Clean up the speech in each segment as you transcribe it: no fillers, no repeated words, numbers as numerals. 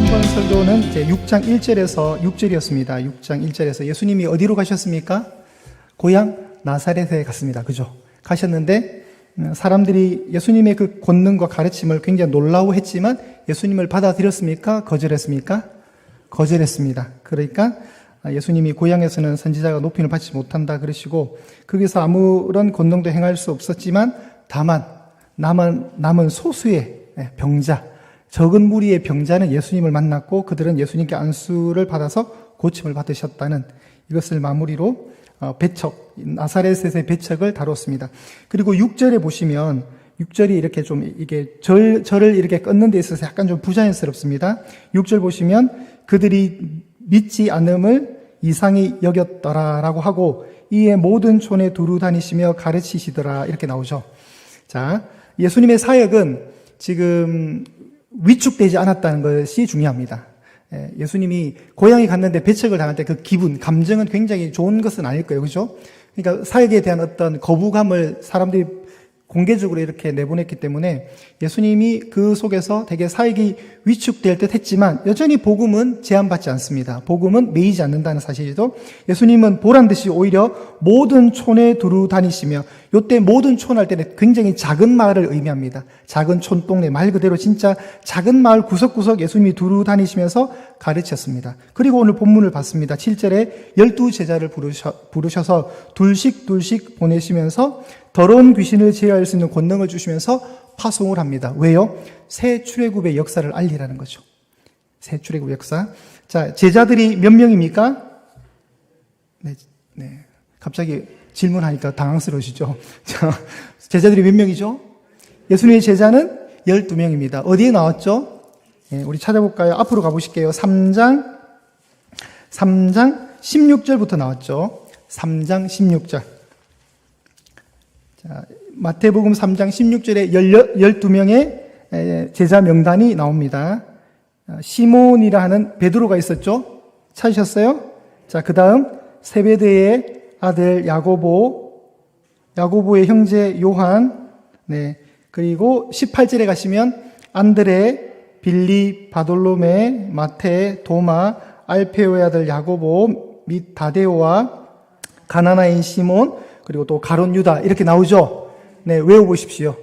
지난번 설교는 이제 6장 1절에서 6절이었습니다. 6장 1절에서 예수님이 어디로 가셨습니까? 고향 나사렛에 갔습니다. 그죠? 가셨는데 사람들이 예수님의 그 권능과 가르침을 굉장히 놀라워했지만 예수님을 받아들였습니까? 거절했습니까? 거절했습니다. 그러니까 예수님이 고향에서는 선지자가 높임을 받지 못한다 그러시고 거기서 아무런 권능도 행할 수 없었지만 다만 남은 소수의 병자, 적은 무리의 병자는 예수님을 만났고 그들은 예수님께 안수를 받아서 고침을 받으셨다는 이것을 마무리로 배척, 나사렛에서의 배척을 다뤘습니다. 그리고 6절에 보시면 6절이 이렇게 좀 이게 절을 이렇게 끊는 데 있어서 약간 좀 부자연스럽습니다. 6절 보시면 그들이 믿지 않음을 이상히 여겼더라라고 하고 이에 모든 촌에 두루 다니시며 가르치시더라 이렇게 나오죠. 자, 예수님의 사역은 지금 위축되지 않았다는 것이 중요합니다. 예수님이 고향에 갔는데 배척을 당할 때 그 기분, 감정은 굉장히 좋은 것은 아닐 거예요. 그죠? 그러니까 사역에 대한 어떤 거부감을 사람들이 공개적으로 이렇게 내보냈기 때문에 예수님이 그 속에서 되게 사역이 위축될 듯 했지만 여전히 복음은 제한받지 않습니다. 복음은 매이지 않는다는 사실이죠. 예수님은 보란 듯이 오히려 모든 촌에 두루 다니시며 이때 모든 촌 할 때는 굉장히 작은 마을을 의미합니다. 작은 촌동네 말 그대로 진짜 작은 마을 구석구석 예수님이 두루 다니시면서 가르쳤습니다. 그리고 오늘 본문을 봤습니다. 7절에 12제자를 부르셔서 둘씩 보내시면서 더러운 귀신을 제어할 수 있는 권능을 주시면서 파송을 합니다. 왜요? 새 출애굽의 역사를 알리라는 거죠. 새 출애굽 역사. 자, 제자들이 몇 명입니까? 네. 갑자기 질문하니까 당황스러우시죠? 자, 제자들이 몇 명이죠? 예수님의 제자는 12명입니다. 어디에 나왔죠? 네, 우리 찾아볼까요? 앞으로 가보실게요. 3장 16절부터 나왔죠. 3장 16절. 자, 마태복음 3장 16절에 12명의 제자 명단이 나옵니다. 시몬이라 하는 베드로가 있었죠? 찾으셨어요? 자, 그 다음 세베대의 아들 야고보의 형제 요한, 네. 그리고 18절에 가시면 안드레, 빌리, 바돌로메, 마테, 도마, 알페오의 아들 야고보 및 다데오와 가나나인 시몬, 그리고 또 가룟 유다 이렇게 나오죠. 네, 외워보십시오.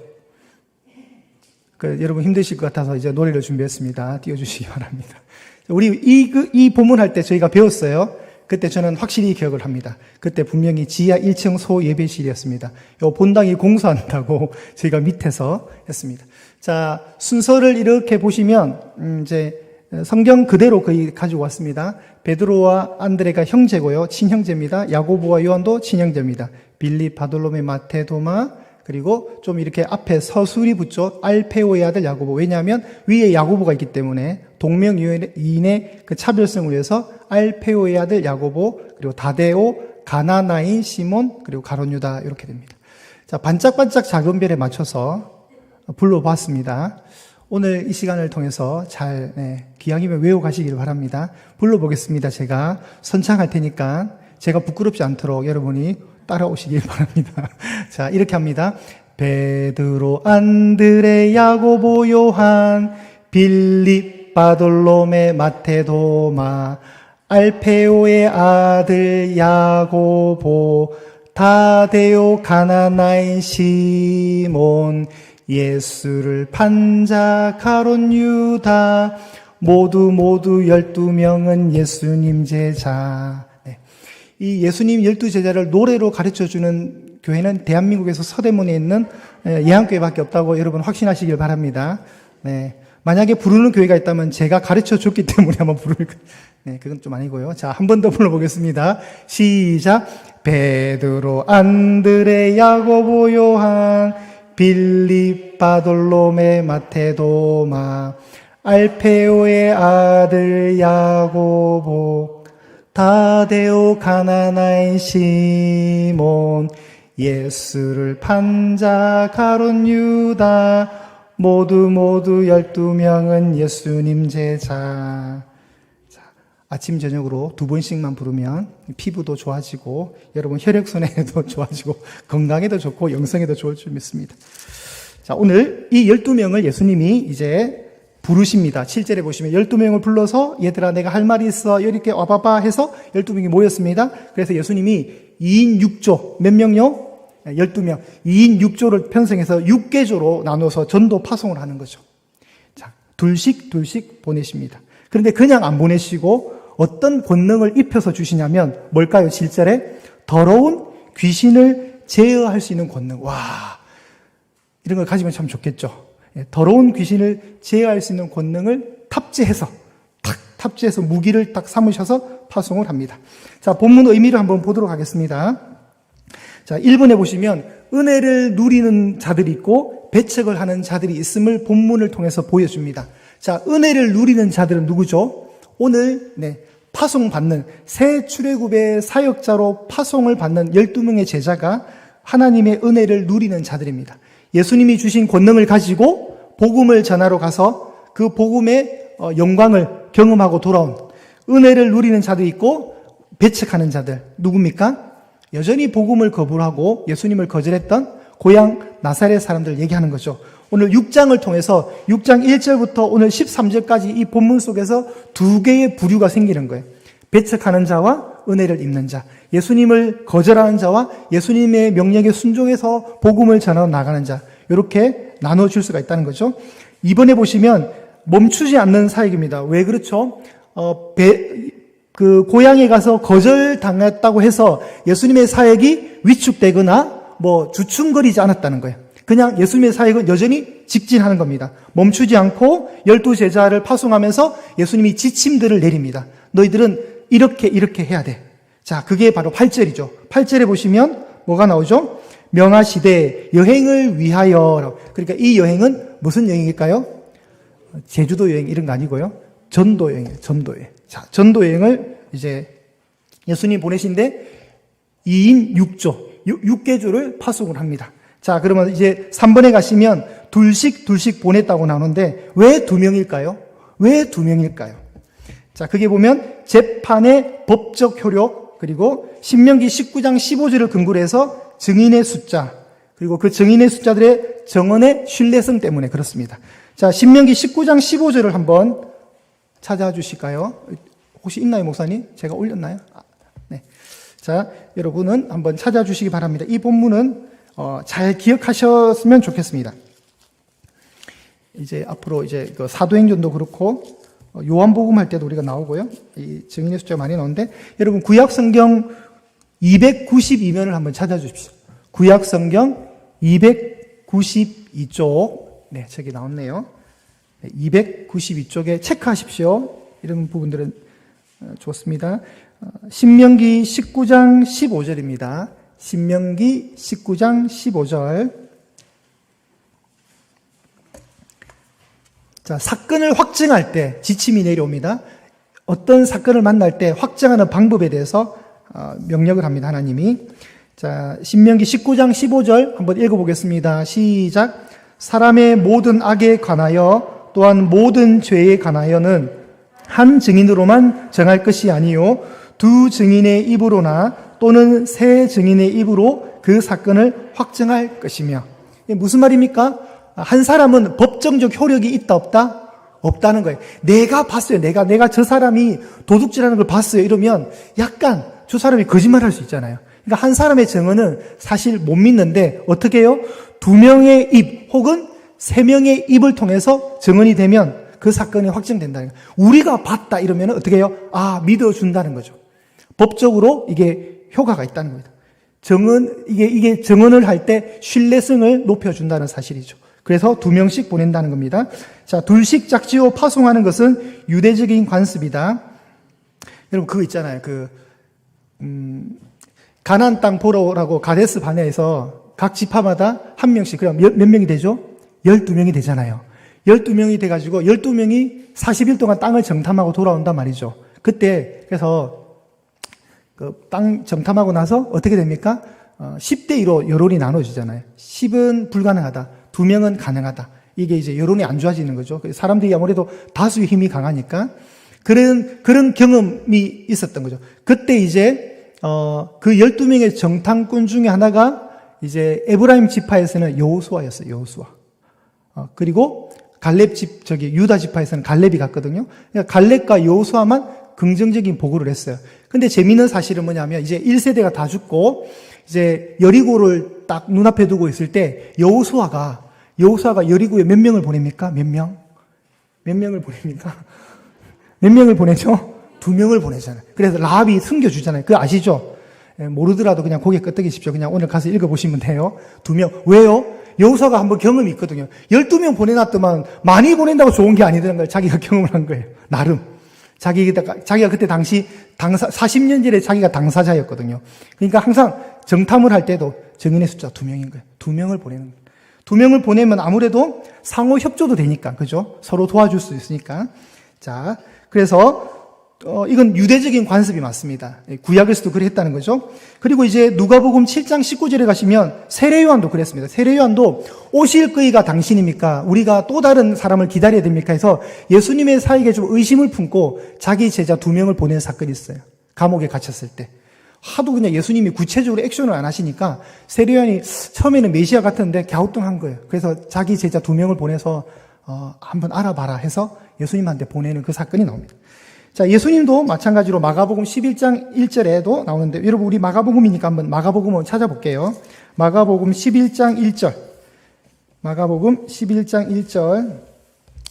여러분 힘드실 것 같아서 이제 노래를 준비했습니다. 띄워주시기 바랍니다. 우리 이 본문 할 때 저희가 배웠어요. 그때 저는 확실히 기억을 합니다. 그때 분명히 지하 1층 소 예배실이었습니다. 요 본당이 공사한다고 저희가 밑에서 했습니다. 자, 순서를 이렇게 보시면 이제 성경 그대로 거의 가지고 왔습니다. 베드로와 안드레가 형제고요. 친형제입니다. 야고보와 요한도 친형제입니다. 빌리, 바돌로메, 마테, 도마, 그리고 좀 이렇게 앞에 서술이 붙죠. 알페오의 아들 야고보. 왜냐하면 위에 야고보가 있기 때문에 동명이인의 그 차별성을 위해서 알페오의 아들 야고보, 그리고 다데오, 가나나인 시몬, 그리고 가룟 유다 이렇게 됩니다. 자, 반짝반짝 작은 별에 맞춰서 불러봤습니다. 오늘 이 시간을 통해서 잘 기왕이면 외워 가시기를 바랍니다. 불러보겠습니다. 제가 선창할 테니까 제가 부끄럽지 않도록 여러분이 따라오시길 바랍니다. 자, 이렇게 합니다. 베드로, 안드레, 야고보, 요한, 빌립, 바돌로메, 마테, 도마, 알페오의 아들 야고보, 다데오, 가나나인 시몬, 예수를 판자 가룟 유다, 모두 12명은 예수님 제자. 이 예수님 12제자를 노래로 가르쳐주는 교회는 대한민국에서 서대문에 있는 예한교회밖에 없다고 여러분 확신하시길 바랍니다. 네. 만약에 부르는 교회가 있다면 제가 가르쳐줬기 때문에 한번 네, 그건 좀 아니고요. 자, 한 번 더 불러보겠습니다. 시작. 베드로, 안드레, 야고보, 요한, 빌립, 바돌로메, 마테, 도마, 알페오의 아들 야고보, 다데오, 가나나인 시몬, 예수를 판자 가룟 유다, 모두 12명은 예수님 제자. 자, 아침 저녁으로 2번씩만 부르면 피부도 좋아지고 여러분 혈액순환에도 좋아지고 건강에도 좋고 영성에도 좋을 줄 믿습니다. 자, 오늘 이 12명을 예수님이 이제 부르십니다. 7절에 보시면 12명을 불러서 얘들아 내가 할 말이 있어 이렇게 와봐봐 해서 12명이 모였습니다. 그래서 예수님이 2인 6조 몇 명요? 12명 2인 6조를 편성해서 6개조로 나눠서 전도 파송을 하는 거죠. 자, 둘씩 보내십니다. 그런데 그냥 안 보내시고 어떤 권능을 입혀서 주시냐면 뭘까요? 7절에 더러운 귀신을 제어할 수 있는 권능. 와, 이런 걸 가지면 참 좋겠죠. 더러운 귀신을 제어할 수 있는 권능을 탑재해서 무기를 딱 삼으셔서 파송을 합니다. 자, 본문 의미를 한번 보도록 하겠습니다. 자, 1번에 보시면 은혜를 누리는 자들이 있고 배척을 하는 자들이 있음을 본문을 통해서 보여줍니다. 자, 은혜를 누리는 자들은 누구죠? 오늘 파송받는 새 출애굽의 사역자로 파송을 받는 12명의 제자가 하나님의 은혜를 누리는 자들입니다. 예수님이 주신 권능을 가지고 복음을 전하러 가서 그 복음의 영광을 경험하고 돌아온 은혜를 누리는 자도 있고 배척하는 자들 누굽니까? 여전히 복음을 거부하고 예수님을 거절했던 고향 나사렛 사람들 얘기하는 거죠. 오늘 6장을 통해서 6장 1절부터 오늘 13절까지 이 본문 속에서 두 개의 부류가 생기는 거예요. 배척하는 자와 은혜를 입는 자, 예수님을 거절하는 자와 예수님의 명령에 순종해서 복음을 전하러 나가는 자, 이렇게 나눠줄 수가 있다는 거죠. 이번에 보시면 멈추지 않는 사역입니다. 왜 그렇죠? 고향에 가서 거절당했다고 해서 예수님의 사역이 위축되거나 주춤거리지 않았다는 거예요. 그냥 예수님의 사역은 여전히 직진하는 겁니다. 멈추지 않고 12제자를 파송하면서 예수님이 지침들을 내립니다. 너희들은 이렇게 해야 돼. 자, 그게 바로 8절이죠. 8절에 보시면 뭐가 나오죠? 명하시되 여행을 위하여. 그러니까 이 여행은 무슨 여행일까요? 제주도 여행 이런 거 아니고요. 전도 여행이에요. 전도 여행. 자, 전도 여행을 이제 예수님 보내신데 2인 6조, 6개조를 파송을 합니다. 자, 그러면 이제 3번에 가시면 둘씩 보냈다고 나오는데 왜 2명일까요? 왜 2명일까요? 자, 그게 보면 재판의 법적 효력, 그리고 신명기 19장 15절을 근거로 해서 증인의 숫자, 그리고 그 증인의 숫자들의 정언의 신뢰성 때문에 그렇습니다. 자, 신명기 19장 15절을 한번 찾아주실까요? 혹시 있나요, 목사님? 제가 올렸나요? 네. 자, 여러분은 한번 찾아주시기 바랍니다. 이 본문은 잘 기억하셨으면 좋겠습니다. 이제 앞으로 이제 그 사도행전도 그렇고 요한복음 할 때도 우리가 나오고요. 이 증인의 숫자가 많이 나오는데 여러분 구약 성경 292면을 한번 찾아주십시오. 구약 성경 292쪽. 네, 저기 나왔네요. 292쪽에 체크하십시오. 이런 부분들은 좋습니다. 신명기 19장 15절입니다. 신명기 19장 15절. 자, 사건을 확증할 때 지침이 내려옵니다. 어떤 사건을 만날 때 확증하는 방법에 대해서 명령을 합니다. 하나님이. 자, 신명기 19장 15절 한번 읽어보겠습니다. 시작. 사람의 모든 악에 관하여 또한 모든 죄에 관하여는 한 증인으로만 정할 것이 아니요 두 증인의 입으로나 또는 세 증인의 입으로 그 사건을 확증할 것이며. 이게 무슨 말입니까? 한 사람은 법정적 효력이 있다 없다? 없다는 거예요. 내가 봤어요. 내가 저 사람이 도둑질하는 걸 봤어요. 이러면 약간 저 사람이 거짓말할 수 있잖아요. 그러니까 한 사람의 증언은 사실 못 믿는데 어떻게 해요? 2명의 입 혹은 3명의 입을 통해서 증언이 되면 그 사건이 확정된다는 거예요. 우리가 봤다 이러면 어떻게 해요? 믿어준다는 거죠. 법적으로 이게 효과가 있다는 겁니다. 이게 증언을 할 때 신뢰성을 높여준다는 사실이죠. 그래서 2명씩 보낸다는 겁니다. 자, 둘씩 짝지어 파송하는 것은 유대적인 관습이다. 여러분 그거 있잖아요. 가나안 땅 보러 오라고 가데스 바네에서 각 지파마다 한 명씩, 그럼 몇 명이 되죠? 12명이 되잖아요. 12명이 돼가지고 12명이 40일 동안 땅을 정탐하고 돌아온단 말이죠. 그때 그래서 땅 정탐하고 나서 어떻게 됩니까? 10대 2로 여론이 나눠지잖아요. 10은 불가능하다. 2명은 가능하다. 이게 이제 여론이 안 좋아지는 거죠. 사람들이 아무래도 다수의 힘이 강하니까 그런 경험이 있었던 거죠. 그때 이제 그 12명의 정탐꾼 중에 하나가 이제 에브라임 지파에서는 여호수아였어요. 여호수아. 그리고 유다 지파에서는 갈렙이 갔거든요. 그러니까 갈렙과 여호수아만 긍정적인 보고를 했어요. 근데 재미있는 사실은 뭐냐면 이제 1세대가 다 죽고 이제 여리고를 딱 눈앞에 두고 있을 때 여호수아가 여리고에 몇 명을 보냅니까? 몇 명을 보냅니까? 몇 명을 보내죠? 2명을 보내잖아요. 그래서 라합이 숨겨주잖아요. 그거 아시죠? 모르더라도 그냥 고개 끄덕이십시오. 그냥 오늘 가서 읽어보시면 돼요. 2명. 왜요? 여호수아가 한번 경험이 있거든요. 12명 보내놨더만 많이 보낸다고 좋은 게 아니라는 걸 자기가 경험을 한 거예요. 나름. 자기가 그때 당시 40년 전에 자기가 당사자였거든요. 그러니까 항상 정탐을 할 때도 정인의 숫자 2명인 거예요. 2명을 보내는 거예요. 2명을 보내면 아무래도 상호 협조도 되니까, 그죠? 서로 도와줄 수 있으니까. 자, 그래서 이건 유대적인 관습이 맞습니다. 구약에서도 그래 했다는 거죠. 그리고 이제 누가복음 7장 19절에 가시면 세례요한도 그랬습니다. 세례요한도 오실 그이가 당신입니까? 우리가 또 다른 사람을 기다려야 됩니까? 해서 예수님의 사역에 좀 의심을 품고 자기 제자 2명을 보낸 사건이 있어요. 감옥에 갇혔을 때. 하도 그냥 예수님이 구체적으로 액션을 안 하시니까 세례요한이 처음에는 메시아 같은데 갸우뚱한 거예요. 그래서 자기 제자 2명을 보내서 한번 알아봐라 해서 예수님한테 보내는 그 사건이 나옵니다. 자, 예수님도 마찬가지로 마가복음 11장 1절에도 나오는데, 여러분 우리 마가복음이니까 한번 마가복음을 찾아볼게요. 마가복음 11장 1절. 마가복음 11장 1절.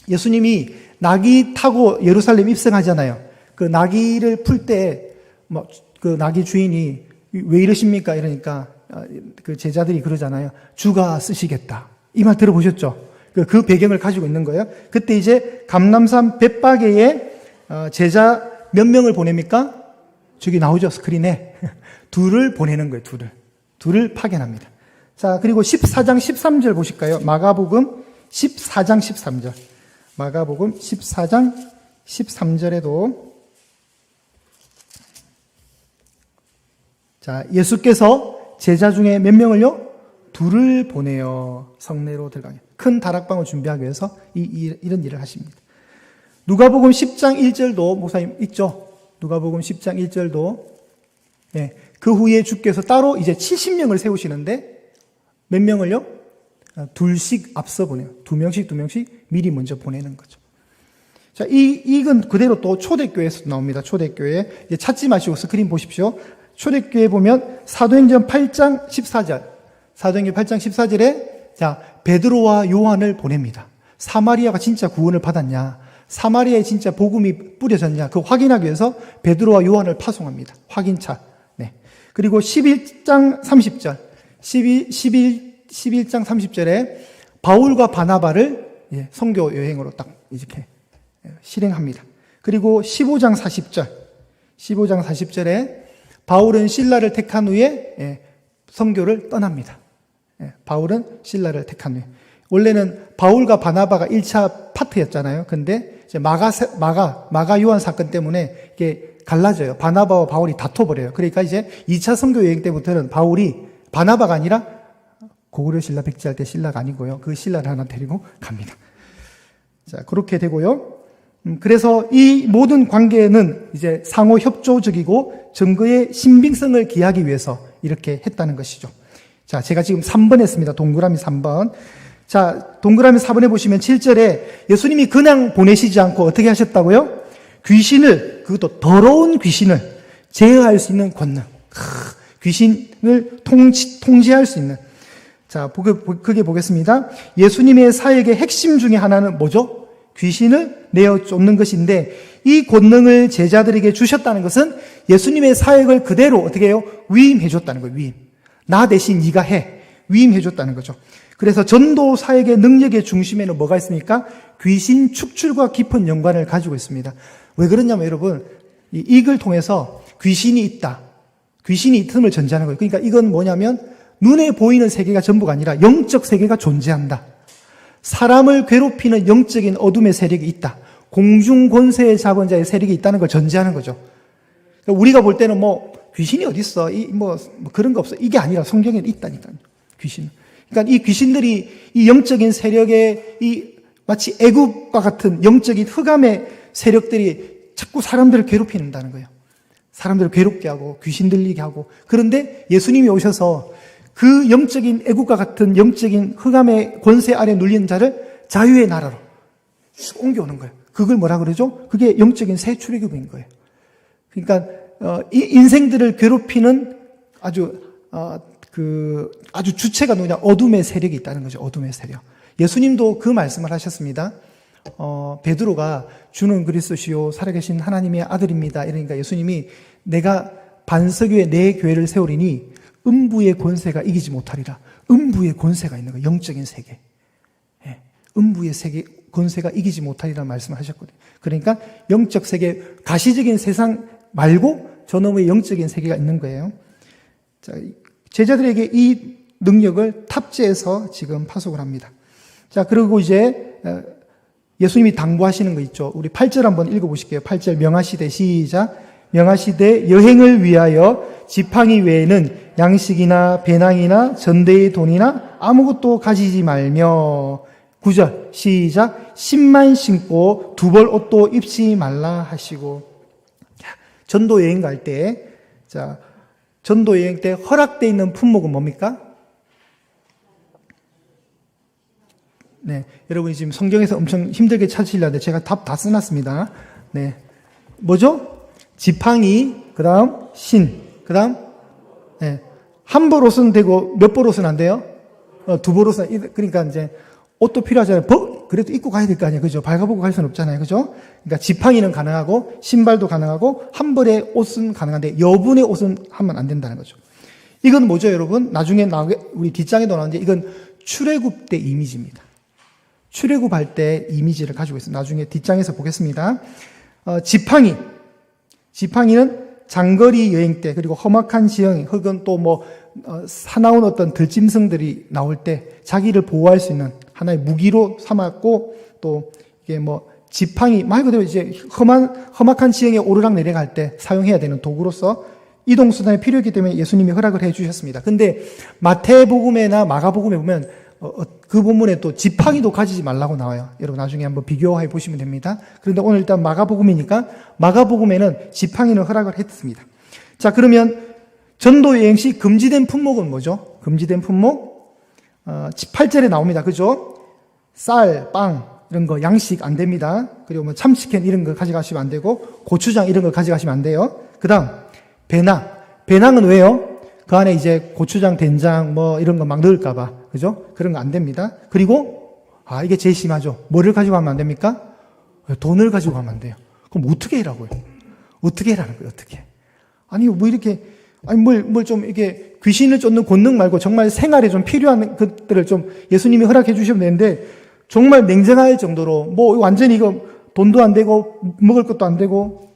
예수님이 나귀 타고 예루살렘 입성하잖아요. 그 나귀를 풀 때, 그 나귀 주인이 왜 이러십니까? 이러니까 그 제자들이 그러잖아요. 주가 쓰시겠다. 이 말 들어보셨죠? 그 배경을 가지고 있는 거예요. 그때 이제 감람산 벳바게에 제자 몇 명을 보냅니까? 저기 나오죠, 스크린에. 2를 보내는 거예요, 2를 파견합니다. 자, 그리고 14장 13절 보실까요? 마가복음 14장 13절. 마가복음 14장 13절에도 자, 예수께서 제자 중에 몇 명을요? 2를 보내어 성내로 들어가게. 큰 다락방을 준비하기 위해서 이런 일을 하십니다. 누가복음 10장 1절도 목사님 있죠? 누가복음 10장 1절도 네, 그 후에 주께서 따로 이제 70명을 세우시는데 몇 명을요? 2씩 앞서 보내요. 2명씩 미리 먼저 보내는 거죠. 자, 이건 그대로 또 초대교회에서 나옵니다. 초대교회. 이제 찾지 마시고 스크린 보십시오. 초대교회 보면 사도행전 8장 14절. 사도행전 8장 14절에 자, 베드로와 요한을 보냅니다. 사마리아가 진짜 구원을 받았냐? 사마리아에 진짜 복음이 뿌려졌냐? 그 확인하기 위해서 베드로와 요한을 파송합니다. 확인차. 네. 그리고 11장 30절. 11장 30절에 바울과 바나바를 선교 여행으로 딱 이렇게 실행합니다. 그리고 15장 40절. 15장 40절에 바울은 실라를 택한 후에 선교를 떠납니다. 바울은 실라를 택한 후에. 원래는 바울과 바나바가 1차 파트였잖아요. 근데 이제 마가 요한 사건 때문에 이게 갈라져요. 바나바와 바울이 다퉈버려요. 그러니까 이제 2차 선교 여행 때부터는 바울이 바나바가 아니라 고구려 신라 백제할 때 신라가 아니고요. 그 신라를 하나 데리고 갑니다. 자, 그렇게 되고요. 그래서 이 모든 관계는 이제 상호 협조적이고 증거의 신빙성을 기하기 위해서 이렇게 했다는 것이죠. 자, 제가 지금 3번 했습니다. 동그라미 3번. 자, 동그라미 4번에 보시면 7절에 예수님이 그냥 보내시지 않고 어떻게 하셨다고요? 귀신을, 그것도 더러운 귀신을 제어할 수 있는 권능. 귀신을 통제할 수 있는. 자, 그게 보겠습니다. 예수님의 사역의 핵심 중에 하나는 뭐죠? 귀신을 내어 쫓는 것인데 이 권능을 제자들에게 주셨다는 것은 예수님의 사역을 그대로 어떻게 해요? 위임해 줬다는 거예요. 위임. 나 대신 네가 해. 위임해 줬다는 거죠. 그래서 전도 사역의 능력의 중심에는 뭐가 있습니까? 귀신 축출과 깊은 연관을 가지고 있습니다. 왜 그러냐면 여러분, 이 글 통해서 귀신이 있다. 귀신이 있음을 전제하는 거예요. 그러니까 이건 뭐냐면 눈에 보이는 세계가 전부가 아니라 영적 세계가 존재한다. 사람을 괴롭히는 영적인 어둠의 세력이 있다. 공중 권세의 잡은 자의 세력이 있다는 걸 전제하는 거죠. 그러니까 우리가 볼 때는 귀신이 어디 있어? 그런 거 없어. 이게 아니라 성경에는 있다니까요. 귀신. 그러니까 이 귀신들이 이 영적인 세력의 마치 애국과 같은 영적인 흑암의 세력들이 자꾸 사람들을 괴롭힌다는 거예요. 사람들을 괴롭게 하고 귀신 들리게 하고. 그런데 예수님이 오셔서 그 영적인 애국과 같은 영적인 흑암의 권세 아래 눌린 자를 자유의 나라로, 쑥 옮겨오는 거예요. 그걸 뭐라 그러죠? 그게 영적인 새 출애굽인 거예요. 그러니까 이 인생들을 괴롭히는 아주 주체가 누구냐? 어둠의 세력이 있다는 거죠. 어둠의 세력. 예수님도 그 말씀을 하셨습니다. 베드로가 주는 그리스도시요 살아계신 하나님의 아들입니다. 이러니까 예수님이 내가 반석 위에 내 교회를 세우리니 음부의 권세가 이기지 못하리라. 음부의 권세가 있는 거예요. 영적인 세계. 예, 음부의 세계 권세가 이기지 못하리라는 말씀을 하셨거든요. 그러니까 영적 세계, 가시적인 세상 말고 저놈의 영적인 세계가 있는 거예요. 자, 제자들에게 이 능력을 탑재해서 지금 파송을 합니다. 자, 그리고 이제 예수님이 당부하시는 거 있죠. 우리 8절 한번 읽어보실게요. 8절 명하시되 시작. 명하시되 여행을 위하여 지팡이 외에는 양식이나 배낭이나 전대의 돈이나 아무것도 가지지 말며 9절 시작. 신만 신고 두벌 옷도 입지 말라 하시고. 전도 여행 갈 때, 자, 전도 여행 때 허락되어 있는 품목은 뭡니까? 네, 여러분이 지금 성경에서 엄청 힘들게 찾으시려는데 제가 답 다 써놨습니다. 네, 뭐죠? 지팡이, 그 다음 신, 그 다음 네, 한 벌 옷은 되고 몇 벌 옷은 안 돼요? 두 벌 옷은, 그러니까 이제 옷도 필요하잖아요. 그래도 입고 가야 될 거 아니에요. 그죠? 발가벗고 갈 수는 없잖아요. 그죠? 그러니까 지팡이는 가능하고 신발도 가능하고 한 벌의 옷은 가능한데 여분의 옷은 하면 안 된다는 거죠. 이건 뭐죠, 여러분? 나중에 우리 뒷장에도 나오는데 이건 출애굽 때 이미지입니다. 출애굽할 때 이미지를 가지고 있습니다. 나중에 뒷장에서 보겠습니다. 지팡이는 장거리 여행 때, 그리고 험악한 지형, 혹은 또 사나운 어떤 들짐승들이 나올 때 자기를 보호할 수 있는 하나의 무기로 삼았고, 또 이게 지팡이, 말 그대로 이제 험악한 지형에 오르락 내려갈 때 사용해야 되는 도구로서 이동수단이 필요했기 때문에 예수님이 허락을 해 주셨습니다. 근데 마태복음이나 마가복음에 보면 그 본문에 또 지팡이도 가지지 말라고 나와요. 여러분 나중에 한번 비교해 보시면 됩니다. 그런데 오늘 일단 마가복음이니까 마가복음에는 지팡이는 허락을 했습니다. 자, 그러면 전도 여행 시 금지된 품목은 뭐죠? 금지된 품목 8절에 나옵니다. 그죠? 쌀, 빵 이런 거 양식 안 됩니다. 그리고 참치캔 이런 거 가져가시면 안 되고 고추장 이런 거 가져가시면 안 돼요. 그다음 배낭은 왜요? 그 안에 이제 고추장, 된장 이런 거 막 넣을까 봐. 그죠? 그런 거 안 됩니다. 그리고 이게 제일 심하죠. 뭐를 가지고 가면 안 됩니까? 돈을 가지고 가면 안 돼요. 그럼 어떻게 해라고요? 어떻게 해라는 거예요? 어떻게? 아니 뭘 좀 이게 귀신을 쫓는 권능 말고 정말 생활에 좀 필요한 것들을 좀 예수님이 허락해 주시면 되는데 정말 냉정할 정도로 완전히 이거 돈도 안 되고 먹을 것도 안 되고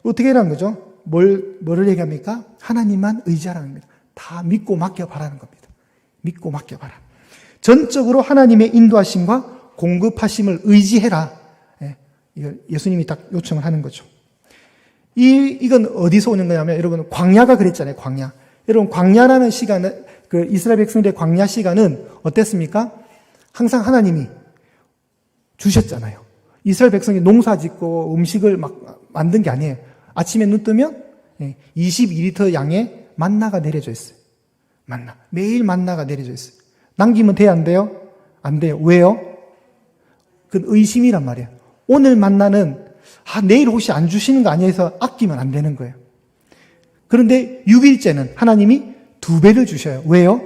어떻게 해라는 거죠? 뭐를 얘기합니까? 하나님만 의지하라는 겁니다. 다 믿고 맡겨봐라는 겁니다. 믿고 맡겨봐라. 전적으로 하나님의 인도하심과 공급하심을 의지해라. 이걸 예수님이 딱 요청을 하는 거죠. 이건 어디서 오는 거냐면 여러분 광야가 그랬잖아요. 광야. 여러분 광야라는 시간은 이스라엘 백성들의 광야 시간은 어땠습니까? 항상 하나님이 주셨잖아요. 이스라엘 백성이 농사 짓고 음식을 막 만든 게 아니에요. 아침에 눈 뜨면 22리터 양의 만나가 내려져 있어요. 매일 만나가 내려져 있어요. 남기면 돼요, 안 돼요? 안 돼요. 왜요? 그건 의심이란 말이에요. 오늘 만나는 내일 혹시 안 주시는 거 아니야 해서 아끼면 안 되는 거예요. 그런데 6일째는 하나님이 2배를 주셔요. 왜요?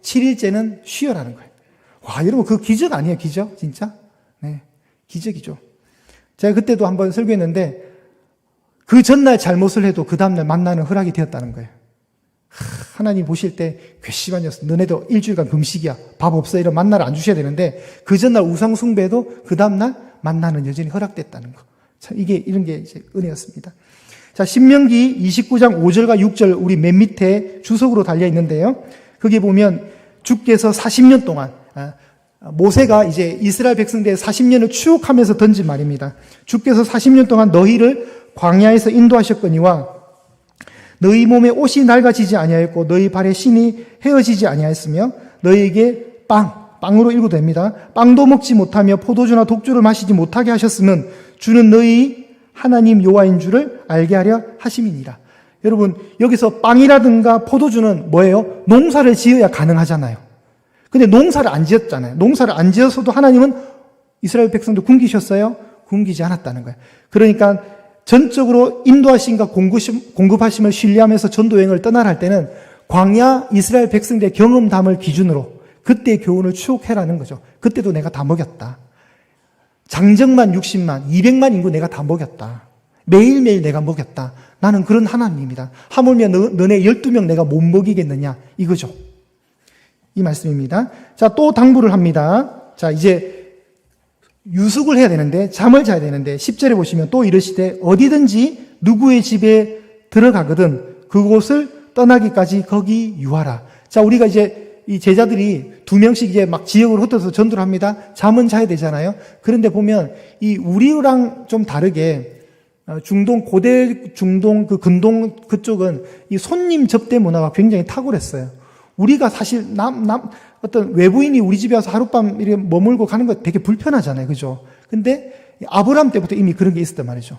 7일째는 쉬어라는 거예요. 와, 여러분 그 기적 아니에요, 기적? 진짜? 네, 기적이죠. 제가 그때도 한번 설교했는데 그 전날 잘못을 해도 그 다음날 만나는 허락이 되었다는 거예요. 하나님 보실 때 괘씸한 녀석, 너네도 일주일간 금식이야, 밥 없어, 이런 만나를 안 주셔야 되는데 그 전날 우상 숭배도 그 다음날 만나는 여전히 허락됐다는 거. 참 이런 게 이제 은혜였습니다. 자, 신명기 29장 5절과 6절 우리 맨 밑에 주석으로 달려 있는데요. 거기 보면 주께서 40년 동안 모세가 이제 이스라엘 백성들의 40년을 추억하면서 던진 말입니다. 주께서 40년 동안 너희를 광야에서 인도하셨거니와 너희 몸에 옷이 낡아지지 아니하였고 너희 발에 신이 헤어지지 아니하였으며 너희에게 빵으로 읽어도 됩니다. 빵도 먹지 못하며 포도주나 독주를 마시지 못하게 하셨으면 주는 너희 하나님 여호와인 줄을 알게 하려 하심이니라. 여러분 여기서 빵이라든가 포도주는 뭐예요? 농사를 지어야 가능하잖아요. 근데 농사를 안 지었잖아요. 농사를 안 지어서도 하나님은 이스라엘 백성도 굶기셨어요? 굶기지 않았다는 거예요. 그러니까 전적으로 인도하심과 공급하심을 신뢰하면서 전도 여행을 떠나라 할 때는 광야 이스라엘 백성들의 경험담을 기준으로 그때의 교훈을 추억해라는 거죠. 그때도 내가 다 먹였다. 장정만 60만, 200만 인구 내가 다 먹였다. 매일매일 내가 먹였다. 나는 그런 하나님입니다. 하물며 너네 12명 내가 못 먹이겠느냐? 이거죠. 이 말씀입니다. 자, 또 당부를 합니다. 자, 이제 유숙을 해야 되는데, 잠을 자야 되는데, 10절에 보시면 또 이르시되 어디든지 누구의 집에 들어가거든 그곳을 떠나기까지 거기 유하라. 자, 우리가 이제 이 제자들이 2명씩 이제 막 지역으로 흩어서 전도를 합니다. 잠은 자야 되잖아요. 그런데 보면 이 우리랑 좀 다르게 중동, 고대 중동, 근동 그쪽은 이 손님 접대 문화가 굉장히 탁월했어요. 우리가 사실 어떤 외부인이 우리 집에 와서 하룻밤 이렇게 머물고 가는 거 되게 불편하잖아요. 그죠? 근데 아브라함 때부터 이미 그런 게 있었단 말이죠.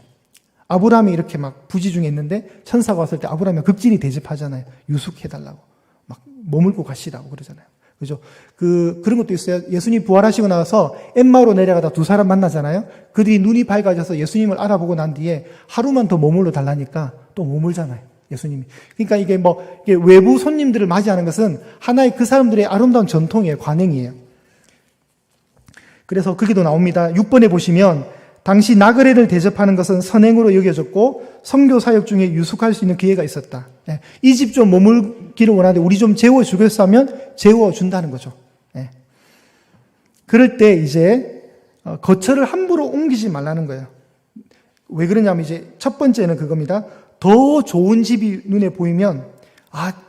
아브라함이 이렇게 막 부지 중에 있는데 천사가 왔을 때 아브라함이 극진히 대접하잖아요. 유숙해달라고. 막 머물고 가시라고 그러잖아요. 그죠? 그런 것도 있어요. 예수님 부활하시고 나서 엠마오로 내려가다 두 사람 만나잖아요. 그들이 눈이 밝아져서 예수님을 알아보고 난 뒤에 하루만 더 머물러 달라니까 또 머물잖아요. 예수님이. 그러니까 이게 외부 손님들을 맞이하는 것은 하나의 그 사람들의 아름다운 전통이에요. 관행이에요. 그래서 거기도 나옵니다. 6번에 보시면 당시 나그네를 대접하는 것은 선행으로 여겨졌고 선교 사역 중에 유숙할 수 있는 기회가 있었다. 이 집 좀 머물기를 원하는데 우리 좀 재워주겠어 하면 재워준다는 거죠. 그럴 때 이제 거처를 함부로 옮기지 말라는 거예요. 왜 그러냐면 이제 첫 번째는 그겁니다. 더 좋은 집이 눈에 보이면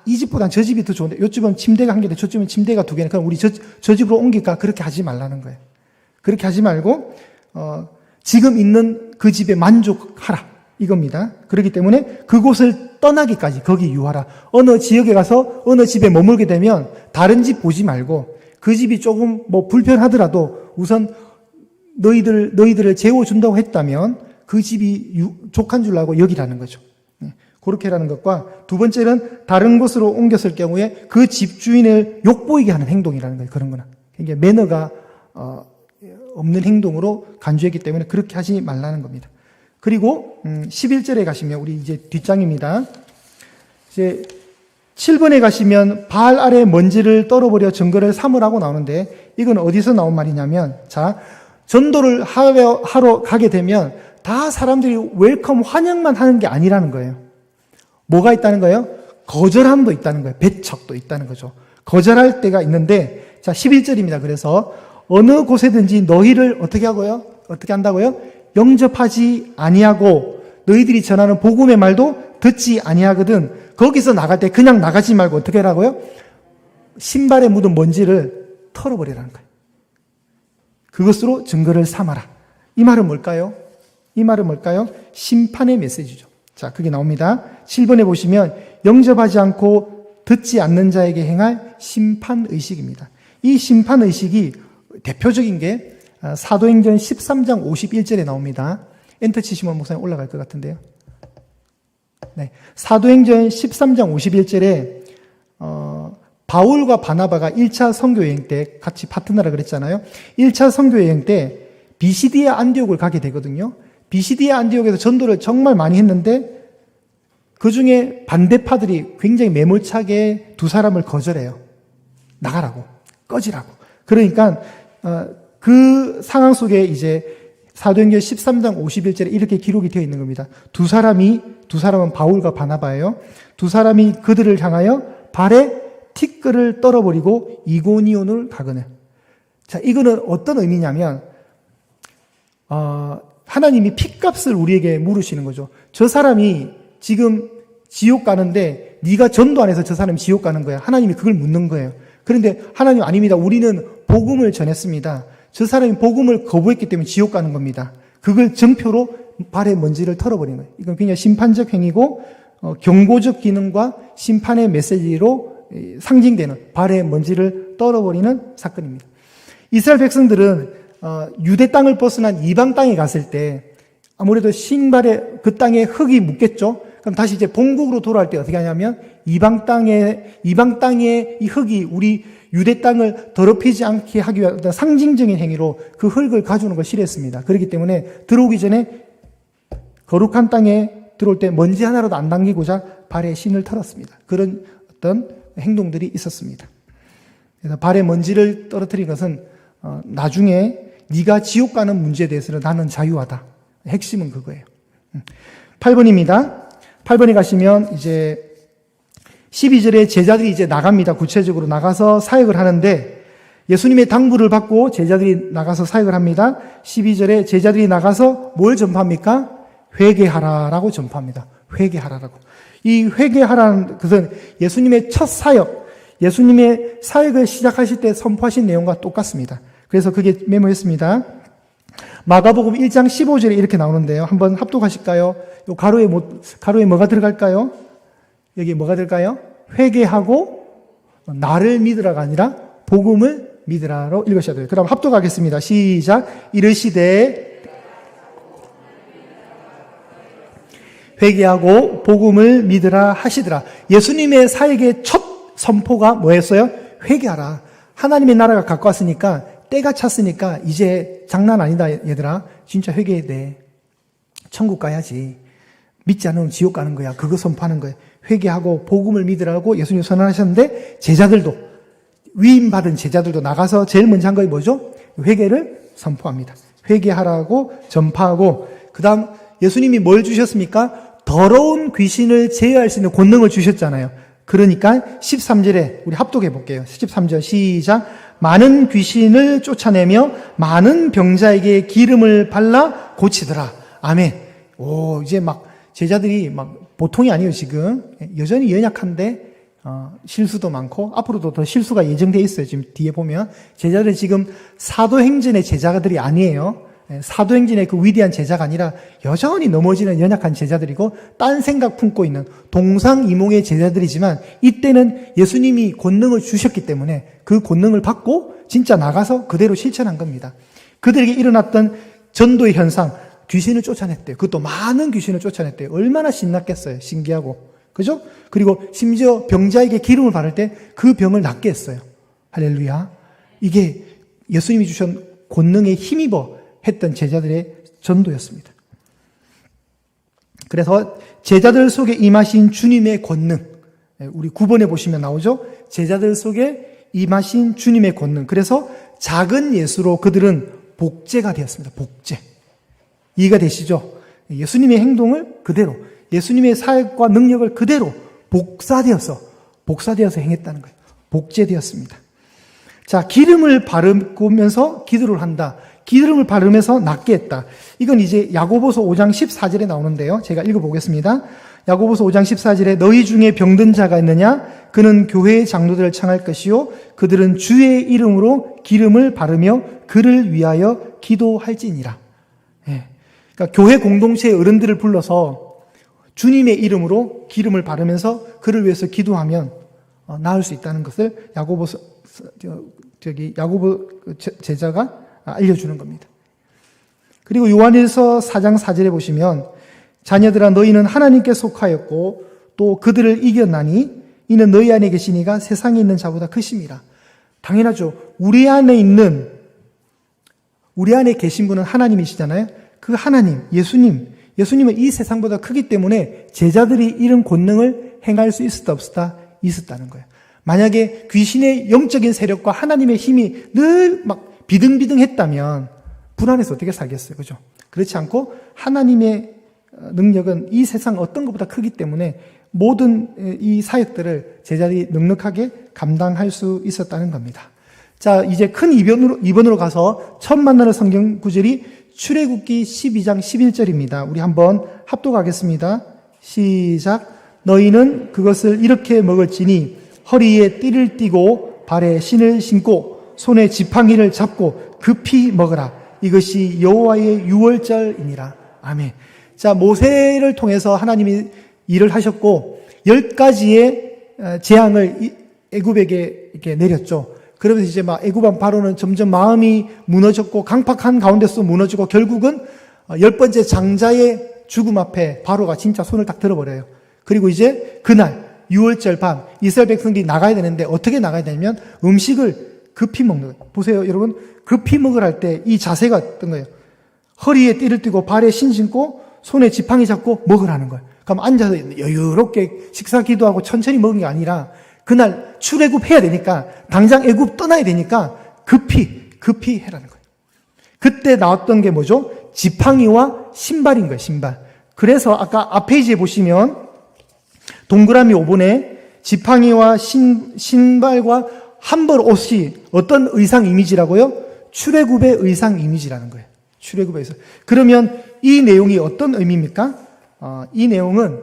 이 집보단 저 집이 더 좋은데 이집은 침대가 한 개인데 저집은 침대가 두 개니까 그럼 우리 저 집으로 옮길까? 그렇게 하지 말라는 거예요. 그렇게 하지 말고 지금 있는 그 집에 만족하라 이겁니다. 그렇기 때문에 그곳을 떠나기까지 거기 유하라. 어느 지역에 가서 어느 집에 머물게 되면 다른 집 보지 말고 그 집이 조금 불편하더라도 우선 너희들을 재워준다고 했다면 그 집이 족한 줄 알고 여기라는 거죠. 그렇게 하라는 것과 두 번째는 다른 곳으로 옮겼을 경우에 그 집주인을 욕보이게 하는 행동이라는 거예요. 그런 거나 굉장히 매너가 없는 행동으로 간주했기 때문에 그렇게 하지 말라는 겁니다. 그리고 11절에 가시면 우리 이제 뒷장입니다. 이제 7번에 가시면 발 아래 먼지를 떨어버려 증거를 삼으라고 나오는데 이건 어디서 나온 말이냐면 자 전도를 하러 가게 되면 다 사람들이 웰컴 환영만 하는 게 아니라는 거예요. 뭐가 있다는 거예요? 거절함도 있다는 거예요. 배척도 있다는 거죠. 거절할 때가 있는데 자 11절입니다. 그래서 어느 곳에든지 너희를 어떻게 하고요? 어떻게 한다고요? 영접하지 아니하고 너희들이 전하는 복음의 말도 듣지 아니하거든. 거기서 나갈 때 그냥 나가지 말고 어떻게 하라고요? 신발에 묻은 먼지를 털어버리라는 거예요. 그것으로 증거를 삼아라. 이 말은 뭘까요? 이 말은 뭘까요? 심판의 메시지죠. 자, 그게 나옵니다. 7번에 보시면 영접하지 않고 듣지 않는 자에게 행할 심판의식입니다. 이 심판의식이 대표적인 게 사도행전 13장 51절에 나옵니다. 엔터 치시면 목사님 올라갈 것 같은데요. 네, 사도행전 13장 51절에 바울과 바나바가 1차 선교여행 때 같이 파트너라 그랬잖아요. 1차 선교여행 때 비시디아 안디옥을 가게 되거든요. 비시디아 안디옥에서 전도를 정말 많이 했는데 그 중에 반대파들이 굉장히 매몰차게 두 사람을 거절해요. 나가라고, 꺼지라고. 그러니까 그 상황 속에 이제 사도행전 13장 51절에 이렇게 기록이 되어 있는 겁니다. 두 사람은 바울과 바나바예요. 두 사람이 그들을 향하여 발에 티끌을 떨어버리고 이고니온을 가거늘. 자, 이거는 어떤 의미냐면 하나님이 핏값을 우리에게 물으시는 거죠. 저 사람이 지금 지옥 가는데 네가 전도 안 해서 저 사람이 지옥 가는 거야. 하나님이 그걸 묻는 거예요. 그런데 하나님 아닙니다. 우리는 복음을 전했습니다. 저 사람이 복음을 거부했기 때문에 지옥 가는 겁니다. 그걸 증표로 발에 먼지를 털어버리는 거예요. 이건 굉장히 심판적 행위고 경고적 기능과 심판의 메시지로 상징되는 발에 먼지를 떨어버리는 사건입니다. 이스라엘 백성들은 유대 땅을 벗어난 이방 땅에 갔을 때 아무래도 신발에 그 땅에 흙이 묻겠죠. 그럼 다시 이제 본국으로 돌아올 때 어떻게 하냐면 이방 땅에 이 흙이 우리 유대 땅을 더럽히지 않게 하기 위한 어떤 상징적인 행위로 그 흙을 가져오는 걸 싫어했습니다. 그렇기 때문에 들어오기 전에 거룩한 땅에 들어올 때 먼지 하나라도 안 남기고자 발에 신을 털었습니다. 그런 어떤 행동들이 있었습니다. 그래서 발에 먼지를 떨어뜨린 것은 나중에 네가 지옥 가는 문제에 대해서는 나는 자유하다. 핵심은 그거예요. 8번입니다. 8번에 가시면 이제 12절에 제자들이 이제 나갑니다. 구체적으로 나가서 사역을 하는데 예수님의 당부를 받고 제자들이 나가서 사역을 합니다. 12절에 제자들이 나가서 뭘 전파합니까? 회개하라라고 전파합니다. 회개하라라고. 이 회개하라는 것은 예수님의 첫 사역, 예수님의 사역을 시작하실 때 선포하신 내용과 똑같습니다. 그래서 그게 메모했습니다. 마가복음 1장 15절에 이렇게 나오는데요. 한번 합독하실까요? 요 가로에 뭐가 들어갈까요? 여기 뭐가 들까요? 회개하고 나를 믿으라가 아니라 복음을 믿으라로 읽으셔야 돼요. 그럼 합독하겠습니다. 시작. 이르시되 회개하고 복음을 믿으라 하시더라. 예수님의 사역의 첫 선포가 뭐였어요? 회개하라. 하나님의 나라가 가까웠으니까 때가 찼으니까 이제 장난 아니다 얘들아. 진짜 회개해야 돼. 천국 가야지. 믿지 않으면 지옥 가는 거야. 그거 선포하는 거예요. 회개하고 복음을 믿으라고 예수님 선언하셨는데 제자들도 위임받은 제자들도 나가서 제일 먼저 한 것이 뭐죠? 회개를 선포합니다. 회개하라고 전파하고 그 다음 예수님이 뭘 주셨습니까? 더러운 귀신을 제어할 수 있는 권능을 주셨잖아요. 그러니까 13절에 우리 합독해 볼게요. 13절 시작. 많은 귀신을 쫓아내며 많은 병자에게 기름을 발라 고치더라. 아멘. 오, 이제 막 제자들이 막 보통이 아니에요, 지금. 여전히 연약한데, 실수도 많고, 앞으로도 더 실수가 예정되어 있어요. 지금 뒤에 보면. 제자들 지금 사도행전의 제자들이 아니에요. 사도행전의 그 위대한 제자가 아니라 여전히 넘어지는 연약한 제자들이고, 딴 생각 품고 있는 동상이몽의 제자들이지만, 이때는 예수님이 권능을 주셨기 때문에 그 권능을 받고 진짜 나가서 그대로 실천한 겁니다. 그들에게 일어났던 전도의 현상, 귀신을 쫓아냈대요. 그것도 많은 귀신을 쫓아냈대요. 얼마나 신났겠어요. 신기하고. 그죠? 그리고 심지어 병자에게 기름을 바를 때 그 병을 낫게 했어요. 할렐루야. 이게 예수님이 주신 권능에 힘입어 했던 제자들의 전도였습니다. 그래서 제자들 속에 임하신 주님의 권능. 우리 9번에 보시면 나오죠? 제자들 속에 임하신 주님의 권능. 그래서 작은 예수로 그들은 복제가 되었습니다. 복제. 이해가 되시죠? 예수님의 행동을 그대로, 예수님의 사역과 능력을 그대로 복사되어서 행했다는 거예요. 복제되었습니다. 자, 기름을 바르면서 기도를 한다. 기름을 바르면서 낫게 했다. 이건 이제 야고보서 5장 14절에 나오는데요. 제가 읽어보겠습니다. 야고보서 5장 14절에 너희 중에 병든 자가 있느냐? 그는 교회의 장로들을 청할 것이요. 그들은 주의 이름으로 기름을 바르며 그를 위하여 기도할지니라. 예. 그러니까 교회 공동체의 어른들을 불러서 주님의 이름으로 기름을 바르면서 그를 위해서 기도하면 나을 수 있다는 것을 야고보 제자가 알려주는 겁니다. 그리고 요한일서 4장 4절에 보시면 자녀들아 너희는 하나님께 속하였고 또 그들을 이겼나니 이는 너희 안에 계신 이가 세상에 있는 자보다 크심이라. 당연하죠. 우리 안에 계신 분은 하나님이시잖아요. 그 하나님, 예수님은 이 세상보다 크기 때문에 제자들이 이런 권능을 행할 수 있었다 없었다? 있었다는 거예요. 만약에 귀신의 영적인 세력과 하나님의 힘이 늘 막 비등비등했다면 불안해서 어떻게 살겠어요? 그죠? 그렇지 않고 하나님의 능력은 이 세상 어떤 것보다 크기 때문에 모든 이 사역들을 제자들이 넉넉하게 감당할 수 있었다는 겁니다. 자, 이제 큰 2번으로 가서 처음 만나는 성경 구절이 출애굽기 12장 11절입니다. 우리 한번 합독하겠습니다. 시작. 너희는 그것을 이렇게 먹을지니 허리에 띠를 띠고 발에 신을 신고 손에 지팡이를 잡고 급히 먹으라. 이것이 여호와의 유월절이니라. 아멘. 자, 모세를 통해서 하나님이 일을 하셨고 10가지의 재앙을 애굽에게 이렇게 내렸죠. 그러면서 이제 막 애굽 바로는 점점 마음이 무너졌고 강팍한 가운데서 무너지고 결국은 10번째 장자의 죽음 앞에 바로가 진짜 손을 딱 들어버려요. 그리고 이제 그날 6월절 밤 이스라엘 백성들이 나가야 되는데 어떻게 나가야 되냐면 음식을 급히 먹는 거예요. 보세요, 여러분. 급히 먹으라 할 때 이 자세가 어떤 거예요? 허리에 띠를 띠고 발에 신 신고 손에 지팡이 잡고 먹으라는 거예요. 그럼 앉아서 여유롭게 식사 기도하고 천천히 먹는 게 아니라 그날 출애굽해야 되니까 당장 애굽 떠나야 되니까 급히 해라는 거예요. 그때 나왔던 게 뭐죠? 지팡이와 신발인 거예요, 신발. 그래서 아까 앞 페이지에 보시면 동그라미 5번에 지팡이와 신발과 한 벌 옷이 어떤 의상 이미지라고요? 출애굽의 의상 이미지라는 거예요. 출애굽의 의상. 그러면 이 내용이 어떤 의미입니까? 이 내용은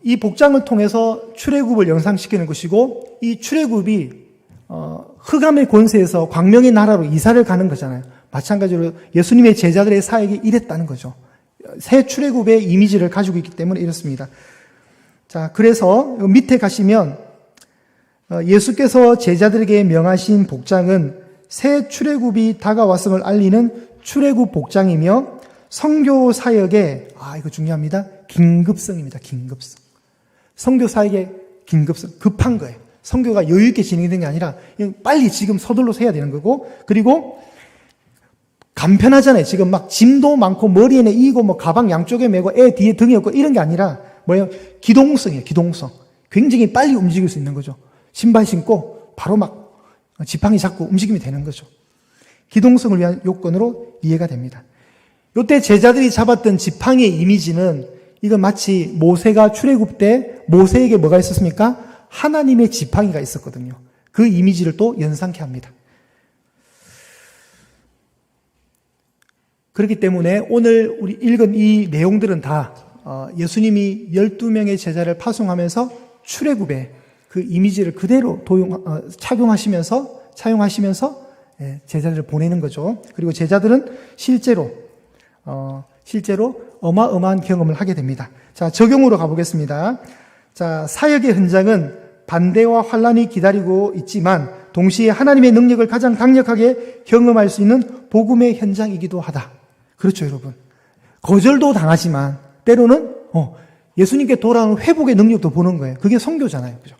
이 복장을 통해서 출애굽을 연상시키는 것이고 이 출애굽이 흑암의 권세에서 광명의 나라로 이사를 가는 거잖아요. 마찬가지로 예수님의 제자들의 사역이 이랬다는 거죠. 새 출애굽의 이미지를 가지고 있기 때문에 이렇습니다. 자, 그래서 밑에 가시면 예수께서 제자들에게 명하신 복장은 새 출애굽이 다가왔음을 알리는 출애굽 복장이며 선교 사역의 이거 중요합니다. 긴급성입니다. 긴급성. 선교 사역의 긴급성, 급한 거예요. 선교가 여유 있게 진행되는 게 아니라 빨리 지금 서둘러서 해야 되는 거고, 그리고 간편하잖아요. 지금 막 짐도 많고 머리에는 이고 뭐 가방 양쪽에 메고 애 뒤에 등에 없고 이런 게 아니라 뭐예요? 기동성이에요. 기동성. 굉장히 빨리 움직일 수 있는 거죠. 신발 신고 바로 막 지팡이 잡고 움직이면 되는 거죠. 기동성을 위한 요건으로 이해가 됩니다. 이때 제자들이 잡았던 지팡이의 이미지는 이건 마치 모세가 출애굽 때 모세에게 뭐가 있었습니까? 하나님의 지팡이가 있었거든요. 그 이미지를 또 연상케 합니다. 그렇기 때문에 오늘 우리 읽은 이 내용들은 다 예수님이 12명의 제자를 파송하면서 출애굽의 그 이미지를 그대로 착용하시면서 제자들을 보내는 거죠. 그리고 제자들은 실제로 어마어마한 경험을 하게 됩니다. 자, 적용으로 가보겠습니다. 자, 사역의 현장은 반대와 환란이 기다리고 있지만 동시에 하나님의 능력을 가장 강력하게 경험할 수 있는 복음의 현장이기도 하다. 그렇죠, 여러분. 거절도 당하지만 때로는 예수님께 돌아오는 회복의 능력도 보는 거예요. 그게 선교잖아요. 그죠?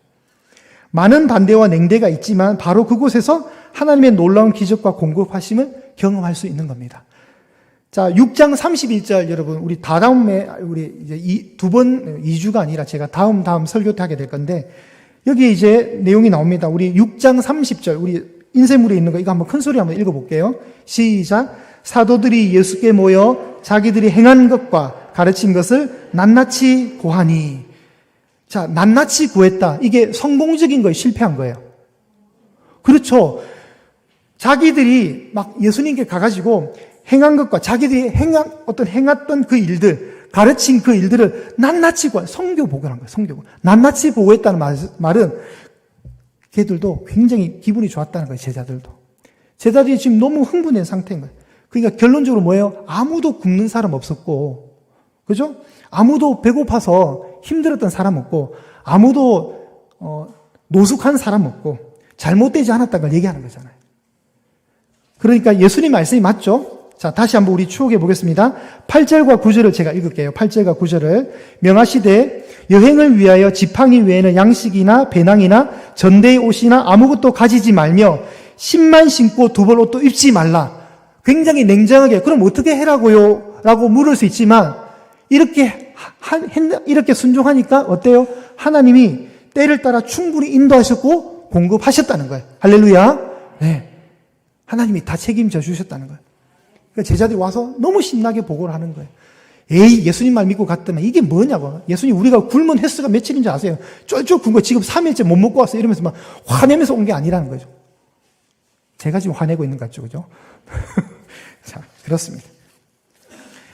많은 반대와 냉대가 있지만 바로 그곳에서 하나님의 놀라운 기적과 공급하심을 경험할 수 있는 겁니다. 자, 6장 31절 여러분, 우리 다음에 우리 이제 2주가 아니라 제가 다음 설교 때 하게 될 건데 여기 이제 내용이 나옵니다. 우리 6장 30절, 우리 인쇄물에 있는 거 이거 한번 큰 소리 한번 읽어볼게요. 시작. 사도들이 예수께 모여 자기들이 행한 것과 가르친 것을 낱낱이 고하니. 자, 낱낱이 구했다. 이게 성공적인 거예요? 실패한 거예요? 그렇죠. 자기들이 막 예수님께 가가지고 행한 것과 자기들이 행했던 그 일들, 가르친 그 일들을 낱낱이 성교 보고한 거예요. 성교 보고. 낱낱이 보고했다는 말은 걔들도 굉장히 기분이 좋았다는 거예요. 제자들도. 제자들이 지금 너무 흥분된 상태인 거예요. 그러니까 결론적으로 뭐예요? 아무도 굶는 사람 없었고, 그죠? 아무도 배고파서 힘들었던 사람 없고, 아무도 노숙한 사람 없고, 잘못되지 않았다는 걸 얘기하는 거잖아요. 그러니까 예수님 말씀이 맞죠? 자, 다시 한번 우리 추억해 보겠습니다. 8절과 9절을 제가 읽을게요. 8절과 9절을. 명하시되 여행을 위하여 지팡이 외에는 양식이나 배낭이나 전대의 옷이나 아무것도 가지지 말며 신만 신고 두 벌 옷도 입지 말라. 굉장히 냉정하게 그럼 어떻게 해라고요? 라고 물을 수 있지만 이렇게 순종하니까 어때요? 하나님이 때를 따라 충분히 인도하셨고 공급하셨다는 거예요. 할렐루야. 네. 하나님이 다 책임져 주셨다는 거예요. 그러니까 제자들이 와서 너무 신나게 보고를 하는 거예요. 에이, 예수님 말 믿고 갔더니 이게 뭐냐고. 예수님 우리가 굶은 횟수가 며칠인지 아세요? 쫄쫄 굶고 지금 3일째 못 먹고 왔어요. 이러면서 막 화내면서 온 게 아니라는 거죠. 제가 지금 화내고 있는 것 같죠, 그죠? 자, 그렇습니다.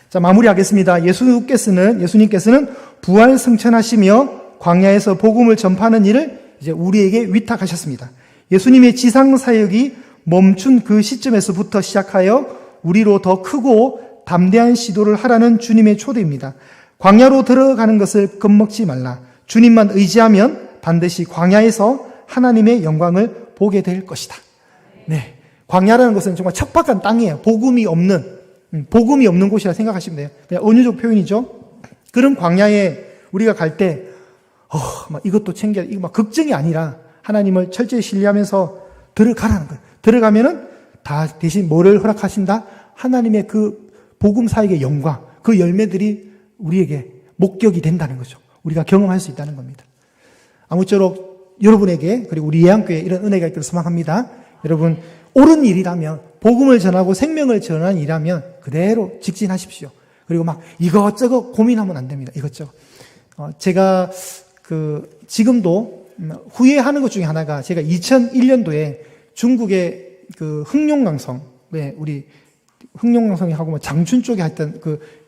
자, 마무리하겠습니다. 예수님께서는 부활 승천하시며 광야에서 복음을 전파하는 일을 이제 우리에게 위탁하셨습니다. 예수님의 지상 사역이 멈춘 그 시점에서부터 시작하여 우리로 더 크고 담대한 시도를 하라는 주님의 초대입니다. 광야로 들어가는 것을 겁먹지 말라. 주님만 의지하면 반드시 광야에서 하나님의 영광을 보게 될 것이다. 네. 광야라는 것은 정말 척박한 땅이에요. 복음이 없는 곳이라 생각하시면 돼요. 그냥 은유적 표현이죠. 그런 광야에 우리가 갈 때, 막 이것도 챙겨야, 이거 막 걱정이 아니라 하나님을 철저히 신뢰하면서 들어가라는 거예요. 들어가면은 다 대신 뭐를 허락하신다? 하나님의 그 복음 사역의 영광, 그 열매들이 우리에게 목격이 된다는 거죠. 우리가 경험할 수 있다는 겁니다. 아무쪼록 여러분에게, 그리고 우리 예안교회에 이런 은혜가 있기를 소망합니다. 여러분, 옳은 일이라면, 복음을 전하고 생명을 전하는 일이라면 그대로 직진하십시오. 그리고 막 이것저것 고민하면 안 됩니다. 이것저것. 제가 지금도 후회하는 것 중에 하나가, 제가 2001년도에 중국의 흥룡강성에, 우리 흥룡강성이 하고 장춘 쪽에 하여튼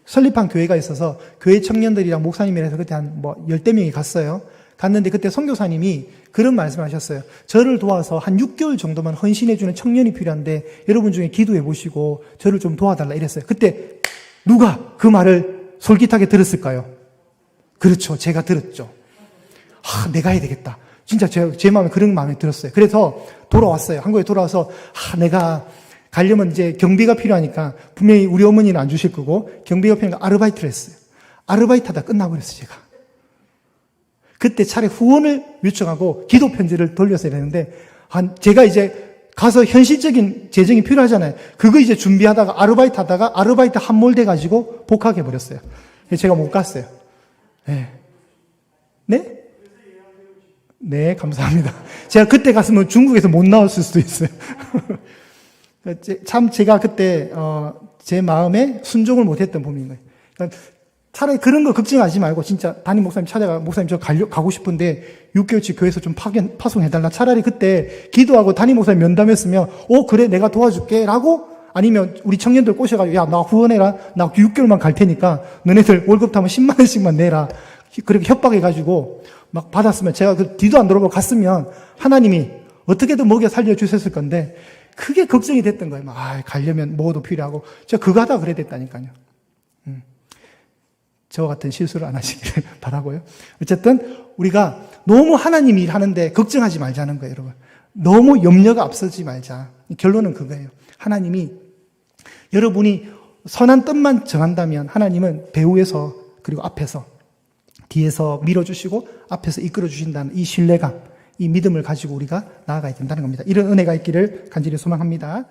설립한 교회가 있어서 교회 청년들이랑 목사님이랑 해서 그때 한 10대 명이 갔어요. 갔는데 그때 선교사님이 그런 말씀을 하셨어요. 저를 도와서 한 6개월 정도만 헌신해주는 청년이 필요한데 여러분 중에 기도해 보시고 저를 좀 도와달라 이랬어요. 그때 누가 그 말을 솔깃하게 들었을까요? 그렇죠. 제가 들었죠. 내가 해야 되겠다. 진짜 제 마음에 그런 마음이 들었어요. 그래서 돌아왔어요. 한국에 돌아와서 내가 가려면 이제 경비가 필요하니까 분명히 우리 어머니는 안 주실 거고 경비가 필요하니까 아르바이트를 했어요. 아르바이트 하다 끝나고 그랬어요, 제가. 그때 차라리 후원을 요청하고 기도 편지를 돌렸어야 되는데 제가 이제 가서 현실적인 재정이 필요하잖아요. 그거 이제 준비하다가 아르바이트 하다가 아르바이트 함몰돼 가지고 복학해 버렸어요. 제가 못 갔어요. 네? 네? 네, 감사합니다. 제가 그때 갔으면 중국에서 못 나왔을 수도 있어요. 참 제가 그때 제 마음에 순종을 못했던 부분인 거예요. 그러니까 차라리 그런 거 걱정하지 말고 진짜 담임 목사님 찾아가 목사님 저 가고 싶은데 6개월치 교회에서 좀 파송해달라. 차라리 그때 기도하고 담임 목사님 면담했으면 그래 내가 도와줄게 라고, 아니면 우리 청년들 꼬셔가지고 야 나 후원해라. 나 6개월만 갈 테니까 너네들 월급 타면 10만 원씩만 내라. 그렇게 협박해가지고 막 받았으면 제가 그 뒤도 안 돌아보고 갔으면 하나님이 어떻게든 먹여 살려주셨을 건데 그게 걱정이 됐던 거예요. 가려면 뭐도 필요하고. 제가 그거 하다가 그래 됐다니까요. 저와 같은 실수를 안 하시기를 바라고요. 어쨌든 우리가 너무 하나님 일하는데 걱정하지 말자는 거예요, 여러분. 너무 염려가 앞서지 말자. 결론은 그거예요. 하나님이 여러분이 선한 뜻만 정한다면 하나님은 배후에서 그리고 앞에서 뒤에서 밀어주시고 앞에서 이끌어주신다는 이 신뢰감, 이 믿음을 가지고 우리가 나아가야 된다는 겁니다. 이런 은혜가 있기를 간절히 소망합니다.